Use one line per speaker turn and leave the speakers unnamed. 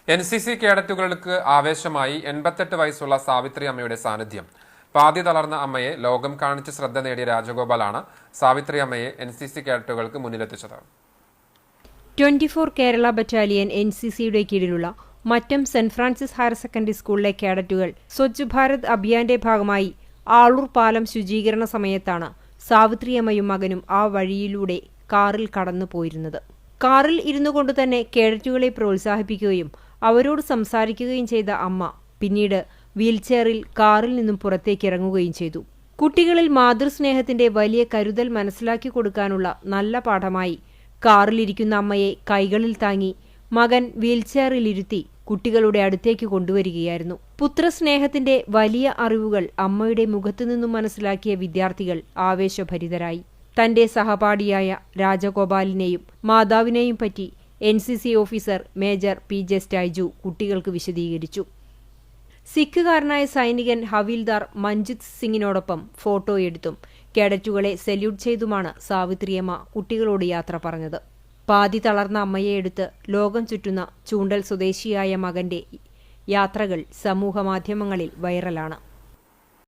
NCC കേഡറ്റുകൾക്ക് ആവേശമായി 88 വയസ്സുള്ള സാവിത്രി അമ്മയുടെ സാന്നിധ്യം. പാതി തളർന്ന അമ്മയെ ലോകം കാണിച്ച് ശ്രദ്ധ നേടിയ രാജഗോപാലാണ് സാവിത്രി അമ്മയെ NCC കേഡറ്റുകൾക്ക് മുന്നിലെത്തിച്ചത്.
24 കേരള ബറ്റാലിയൻ NCCയുടെ കീഴിലുള്ള Mattam saint Francis higher secondary സ്കൂളിലെ കേഡറ്റുകൾ സ്വച്ഛ് ഭാരത് അഭിയാന്റെ ഭാഗമായി ആളൂർ പാലം ശുചീകരണ സമയത്താണ് സാവിത്രിയമ്മയും മകനും ആ വഴിയിലൂടെ കാറിൽ കടന്നു പോയിരുന്നത്. കാറിൽ ഇരുന്നുകൊണ്ട് തന്നെ കേഡറ്റുകളെ പ്രോത്സാഹിപ്പിക്കുകയും അവരോട് സംസാരിക്കുകയും ചെയ്ത അമ്മ പിന്നീട് വീൽചെയറിൽ കാറിൽ നിന്നും പുറത്തേക്ക് ഇറങ്ങുകയും ചെയ്തു. കുട്ടികളിൽ മാതൃസ്നേഹത്തിന്റെ വലിയ കരുതൽ മനസ്സിലാക്കി കൊടുക്കാനുള്ള നല്ല പാഠമായി കാറിലിരിക്കുന്ന അമ്മയെ കൈകളിൽ താങ്ങി മകൻ വീൽചെയറിലിരുത്തി കുട്ടികളുടെ അടുത്തേക്ക് കൊണ്ടുവരികയായിരുന്നു. പുത്രസ്നേഹത്തിന്റെ വലിയ അറിവുകൾ അമ്മയുടെ മുഖത്തുനിന്നും മനസ്സിലാക്കിയ വിദ്യാർത്ഥികൾ ആവേശഭരിതരായി. തന്റെ സഹപാഠിയായ രാജഗോപാലിനെയും മാതാവിനെയും പറ്റി NCC officer major PJ Staiju കുട്ടികൾക്ക് വിശദീകരിച്ചു. സിഖുകാരനായ സൈനികൻ ഹവീൽദാർ മഞ്ജിത് സിംഗിനോടൊപ്പം ഫോട്ടോയെടുത്തും കേഡറ്റുകളെ സല്യൂട്ട് ചെയ്തുമാണ് സാവിത്രിയമ്മ കുട്ടികളോട് യാത്ര പറഞ്ഞത്. പാതി തളർന്ന അമ്മയെ എടുത്ത് ലോകം ചുറ്റുന്ന ചൂണ്ടൽ സ്വദേശിയായ മകന്റെ യാത്രകൾ സമൂഹമാധ്യമങ്ങളിൽ വൈറലാണ്.